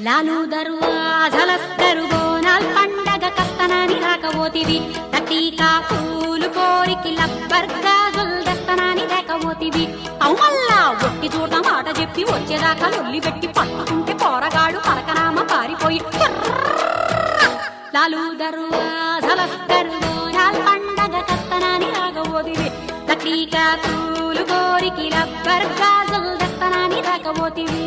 లాలు దర్వాజలస్తరు బోనాల్ పండగ కస్తనాని రాకపోతివి తటీకా పూలు కోరికి లబ్బర్గాజుల్ దస్తనాని లేకపోతివి అవుమల్లా ఒట్టి చూడ మాట చెప్పి వచ్చేదాకా లొల్లి పెట్టి పట్టుకుంటే పోరగాడు పరకనామ పారిపోయి లాలు దర్వాజలస్తరు బోనాల్ పండగ కస్తనాని రాకపోతివి తటీకా పూలు కోరికి లబ్బర్గాజుల్ దస్తనాని రాకపోతివి